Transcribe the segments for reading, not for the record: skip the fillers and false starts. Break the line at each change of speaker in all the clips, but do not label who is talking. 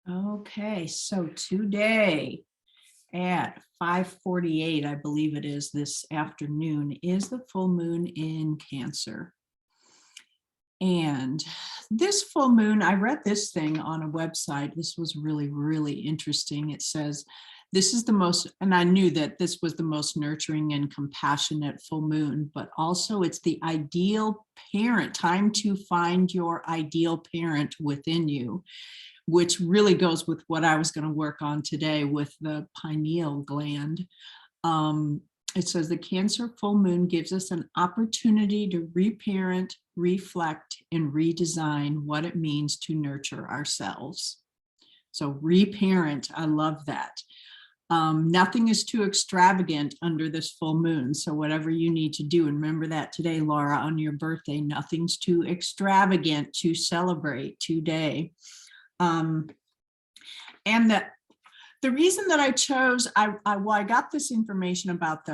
Okay, so today at 5:48, I believe it is this afternoon, is the full moon in Cancer. And this full moon, I read this thing on a website. This was really, really interesting. It says, this is the most, and I knew that this was the most nurturing and compassionate full moon, but also it's the ideal parent, time to find your ideal parent within you, which really goes with what I was going to work on today with the pineal gland. It says the Cancer full moon gives us an opportunity to reparent, reflect, and redesign what it means to nurture ourselves. So reparent, I love that. Nothing is too extravagant under this full moon. So whatever you need to do, and remember that today, Laura, on your birthday, nothing's too extravagant to celebrate today. And the reason that I chose, I got this information about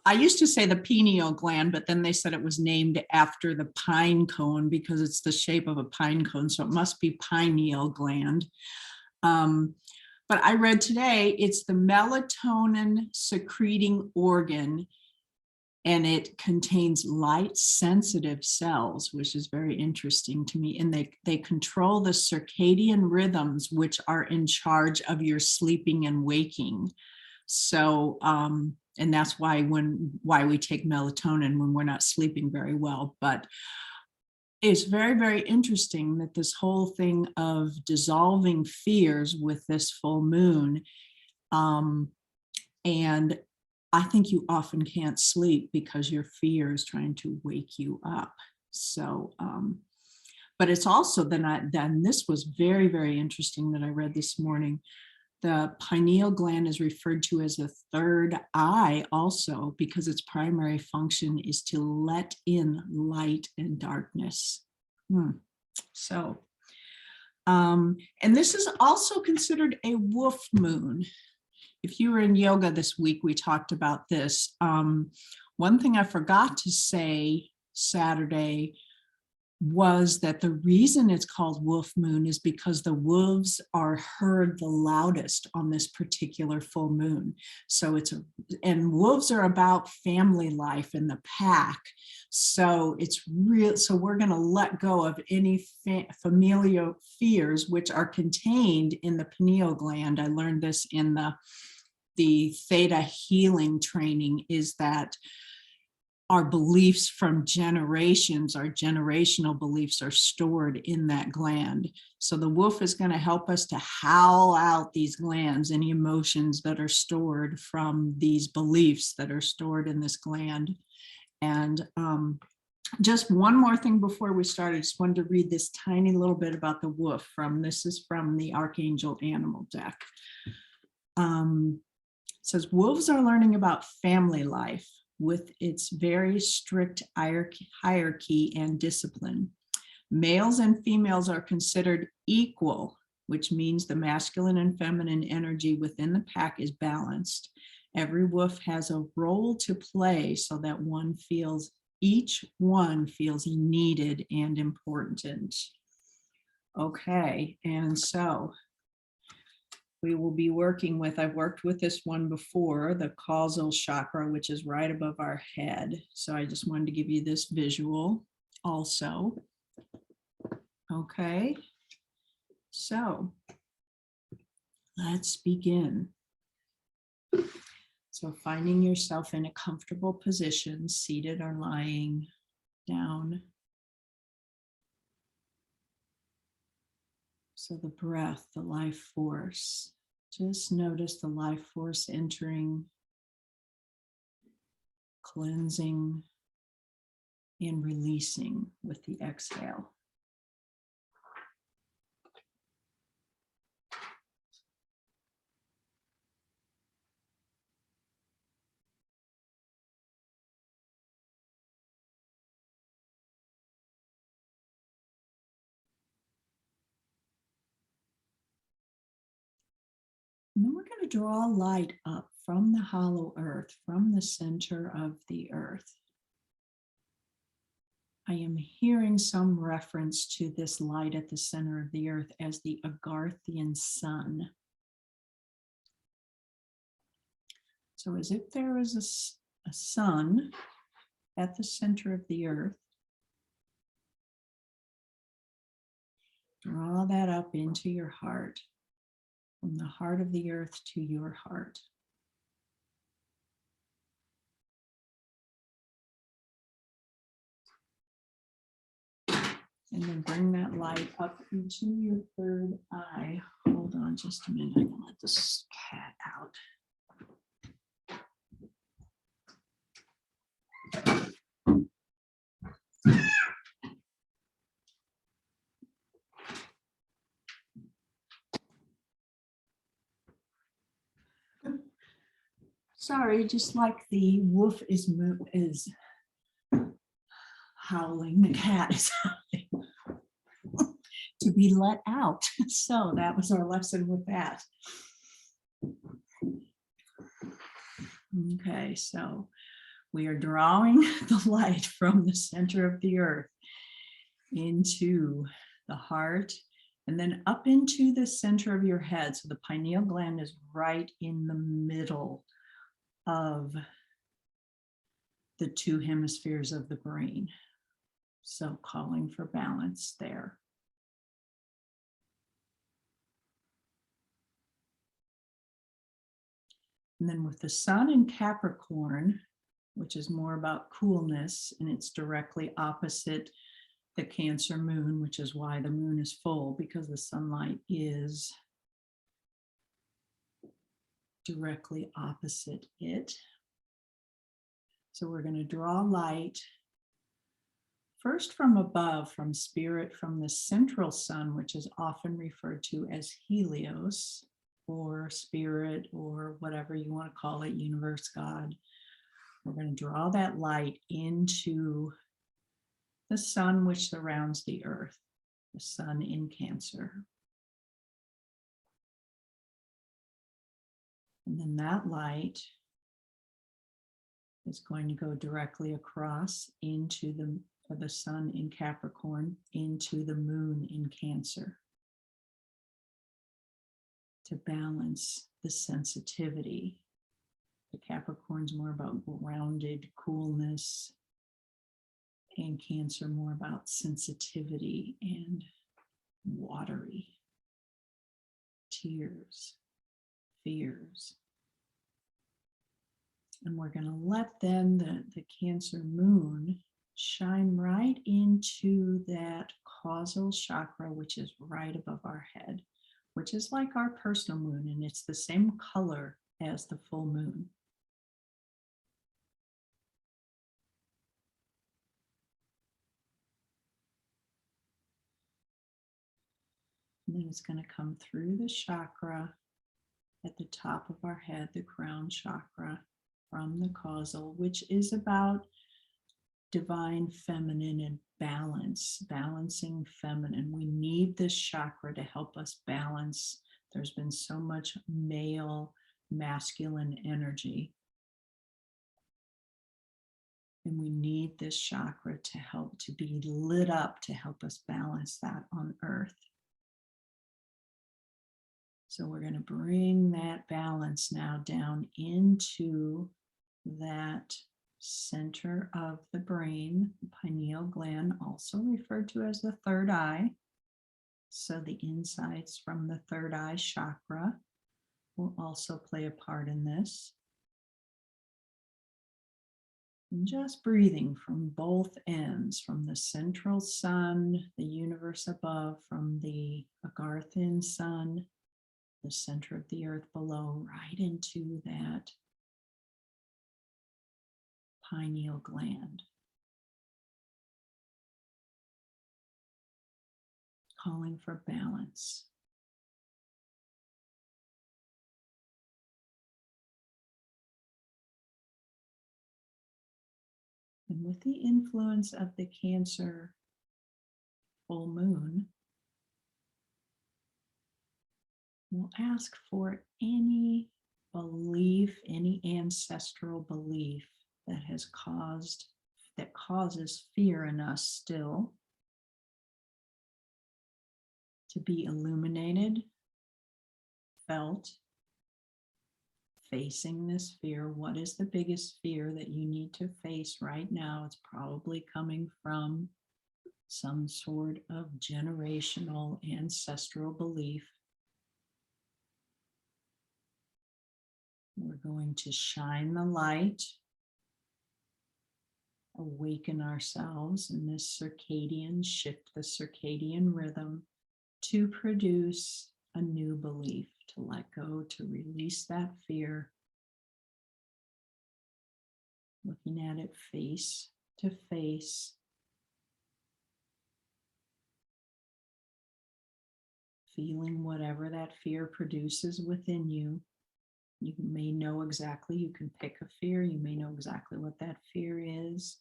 I used to say the pineal gland, but then they said it was named after the pine cone because it's the shape of a pine cone. So it must be pineal gland. But I read today, it's the melatonin secreting organ, and it contains light sensitive cells, which is very interesting to me. And they control the circadian rhythms, which are in charge of your sleeping and waking. So, and that's why we take melatonin when we're not sleeping very well. But it's very, very interesting that this whole thing of dissolving fears with this full moon, and I think you often can't sleep because your fear is trying to wake you up. So, but it's also then this was very, very interesting that I read this morning. The pineal gland is referred to as a third eye also because its primary function is to let in light and darkness. So, and this is also considered a wolf moon. If you were in yoga this week, we talked about this. One thing I forgot to say Saturday was that the reason it's called wolf moon is because the wolves are heard the loudest on this particular full moon. So and wolves are about family life in the pack. So it's real. So we're going to let go of any familial fears, which are contained in the pineal gland. I learned this in the theta healing training, is that our beliefs from generations, our generational beliefs are stored in that gland. So the wolf is going to help us to howl out these glands, any emotions that are stored from these beliefs that are stored in this gland. And just one more thing before we start, I just wanted to read this tiny little bit about the wolf this is from the Archangel Animal deck. It says, wolves are learning about family life with its very strict hierarchy and discipline. Males and females are considered equal, which means the masculine and feminine energy within the pack is balanced. Every wolf has a role to play so that each one feels needed and important. Okay, and so we will be working with, I've worked with this one before, the causal chakra, which is right above our head. So I just wanted to give you this visual also. Okay, so let's begin. So finding yourself in a comfortable position, seated or lying down. So the breath, the life force, just notice the life force entering, cleansing, and releasing with the exhale. And then we're going to draw light up from the hollow earth, from the center of the earth. I am hearing some reference to this light at the center of the earth as the Agarthian sun. So as if there was a sun at the center of the earth, draw that up into your heart, from the heart of the earth to your heart. And then bring that light up into your third eye. Hold on just a minute. I can let this cat out. Sorry, just like the wolf is howling, the cat is howling to be let out. So that was our lesson with that. Okay, so we are drawing the light from the center of the earth into the heart and then up into the center of your head. So the pineal gland is right in the middle of the two hemispheres of the brain. So calling for balance there. And then with the sun in Capricorn, which is more about coolness, and it's directly opposite the Cancer moon, which is why the moon is full, because the sunlight is directly opposite it. So we're going to draw light first from above, from spirit, from the central sun, which is often referred to as Helios, or spirit, or whatever you want to call it, universe, God. We're going to draw that light into the sun which surrounds the earth, the sun in Cancer. And then that light is going to go directly across into the sun in Capricorn, into the moon in Cancer, to balance the sensitivity. The Capricorn's more about grounded coolness, and Cancer more about sensitivity and watery tears, fears. And we're going to let then the Cancer moon shine right into that causal chakra, which is right above our head, which is like our personal moon, and it's the same color as the full moon. And then it's going to come through the chakra at the top of our head, the crown chakra, from the causal, which is about divine feminine and balance, balancing feminine. We need this chakra to help us balance. There's been so much male, masculine energy. And we need this chakra to help to be lit up, to help us balance that on earth. So we're going to bring that balance now down into that center of the brain, the pineal gland, also referred to as the third eye. So the insights from the third eye chakra will also play a part in this. And just breathing from both ends, from the central sun, the universe above, from the Agarthian sun, the center of the earth below, right into that pineal gland. Calling for balance. And with the influence of the Cancer full moon, we'll ask for any belief, any ancestral belief that has caused that causes fear in us still to be illuminated, felt, facing this fear. What is the biggest fear that you need to face right now? It's probably coming from some sort of generational ancestral belief. We're going to shine the light, awaken ourselves in this circadian, shift the circadian rhythm to produce a new belief, to let go, to release that fear, looking at it face to face, feeling whatever that fear produces within you. You may know exactly, you can pick a fear, you may know exactly what that fear is,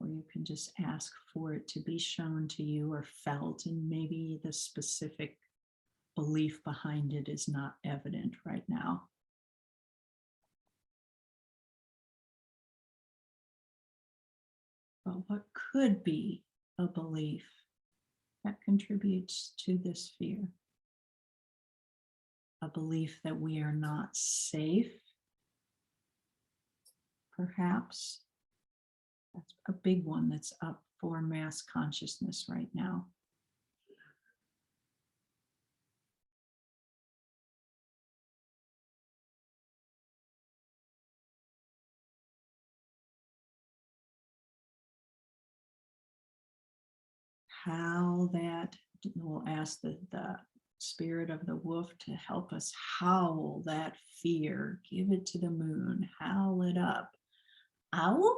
or you can just ask for it to be shown to you or felt, and maybe the specific belief behind it is not evident right now. But what could be a belief that contributes to this fear? A belief that we are not safe, perhaps. That's a big one that's up for mass consciousness right now. How that, we'll ask the spirit of the wolf to help us howl that fear, give it to the moon, howl it up. Ow!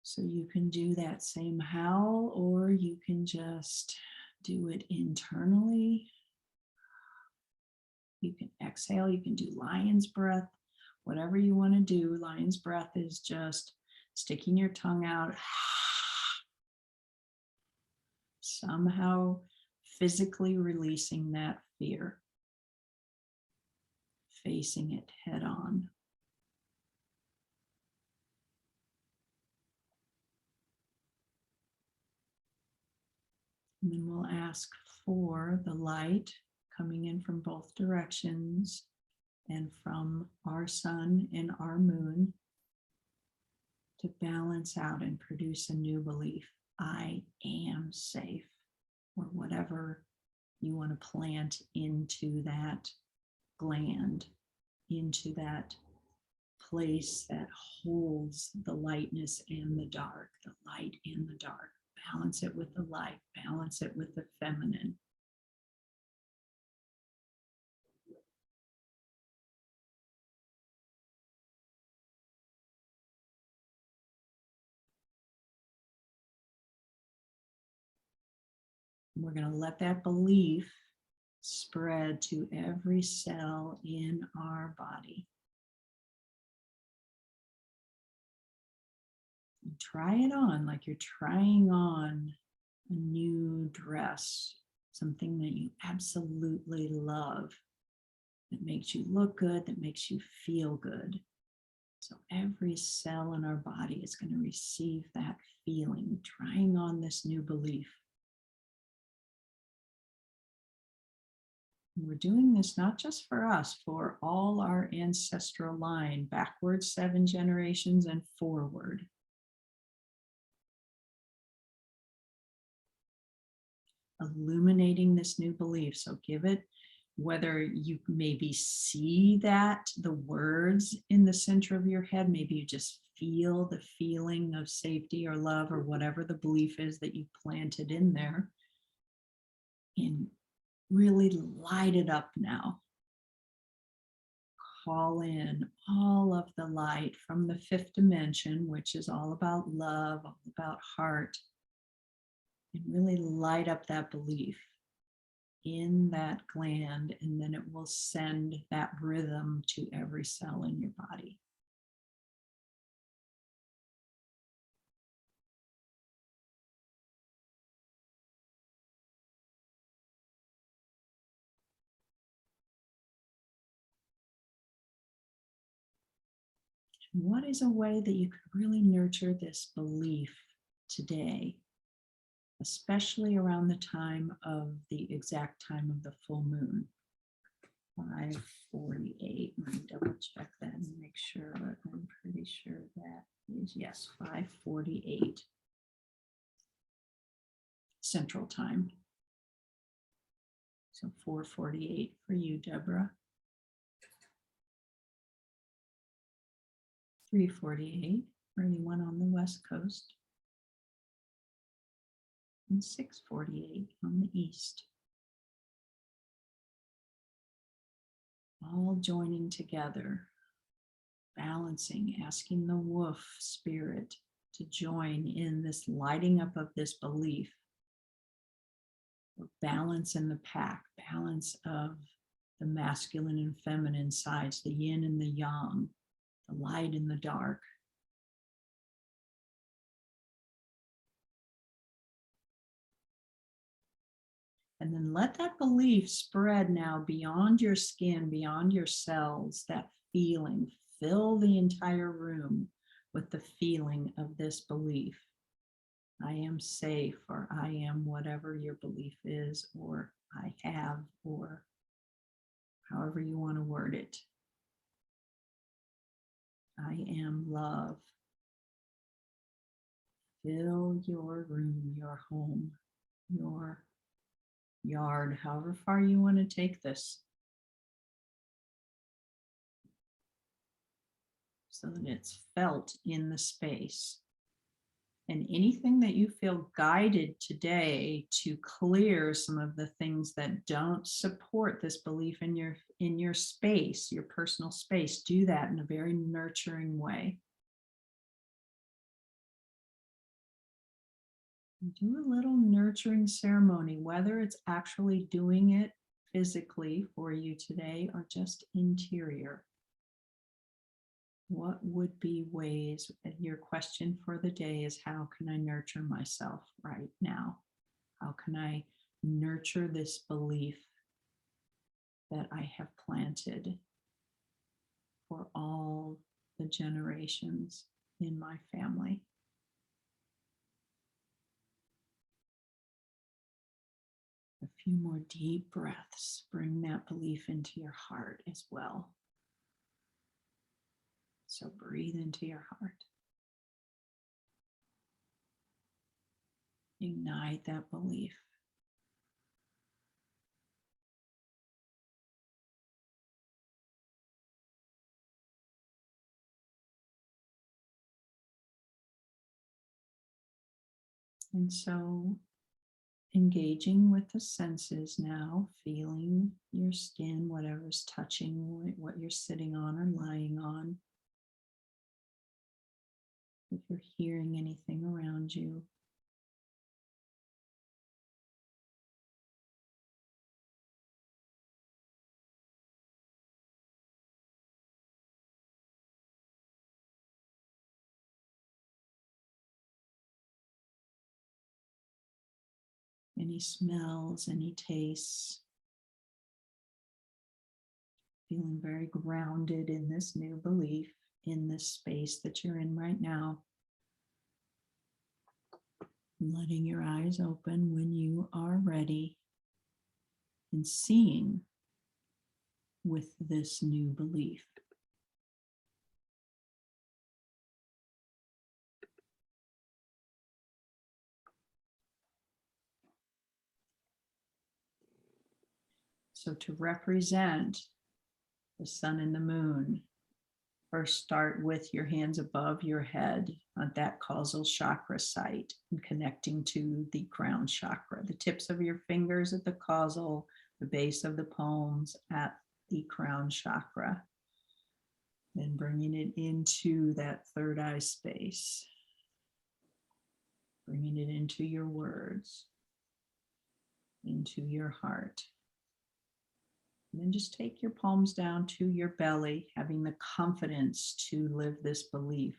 So you can do that same howl, or you can just do it internally. You can exhale, you can do lion's breath, whatever you want to do. Lion's breath is just sticking your tongue out, somehow physically releasing that fear, facing it head on. And then we'll ask for the light coming in from both directions and from our sun and our moon to balance out and produce a new belief. I am safe, or whatever you want to plant into that gland, into that place that holds the lightness and the dark, the light and the dark. Balance it with the light, balance it with the feminine. We're going to let that belief spread to every cell in our body. And try it on like you're trying on a new dress, something that you absolutely love, that makes you look good, that makes you feel good. So every cell in our body is going to receive that feeling, trying on this new belief. And we're doing this not just for us, for all our ancestral line, backwards 7 generations and forward. Illuminating this new belief. So give it, whether you maybe see that, the words in the center of your head, maybe you just feel the feeling of safety or love or whatever the belief is that you planted in there, and really light it up now. Call in all of the light from the 5th dimension, which is all about love, all about heart, and really light up that belief in that gland, and then it will send that rhythm to every cell in your body. What is a way that you could really nurture this belief today, especially around the time of the exact time of the full moon? 5:48. Let me double check that and make sure, but I'm pretty sure that is, yes, 5:48 Central Time. So 4:48 for you, Deborah. 3:48 for anyone on the West Coast. And 6:48 on the East. All joining together, balancing, asking the wolf spirit to join in this lighting up of this belief. Balance in the pack, balance of the masculine and feminine sides, the yin and the yang, the light and the dark. And then let that belief spread now beyond your skin, beyond your cells, that feeling. Fill the entire room with the feeling of this belief. I am safe, or I am whatever your belief is, or I have, or however you want to word it. I am love. Fill your room, your home, your yard, however far you want to take this, so that it's felt in the space. And anything that you feel guided today to clear some of the things that don't support this belief in your space, your personal space, do that in a very nurturing way. Do a little nurturing ceremony, whether it's actually doing it physically for you today or just interior. What would be ways, your question for the day is, how can I nurture myself right now? How can I nurture this belief that I have planted for all the generations in my family? A few more deep breaths. Bring that belief into your heart as well. So breathe into your heart. Ignite that belief. And so engaging with the senses now, feeling your skin, whatever's touching what you're sitting on or lying on. If you're hearing anything around you. Any smells, any tastes. Feeling very grounded in this new belief, in this space that you're in right now. Letting your eyes open when you are ready, and seeing with this new belief. So to represent the sun and the moon, first start with your hands above your head at that causal chakra site and connecting to the crown chakra, the tips of your fingers at the causal, the base of the palms at the crown chakra. Then bringing it into that third eye space, bringing it into your words, into your heart. And then just take your palms down to your belly, having the confidence to live this belief.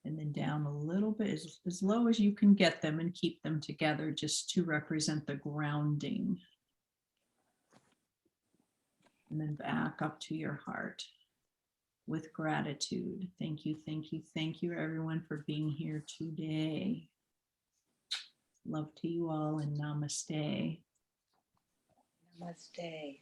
And then down a little bit, as low as you can get them, and keep them together just to represent the grounding. And then back up to your heart. with gratitude. Thank you, thank you, thank you, everyone, for being here today. Love to you all and namaste.
Namaste.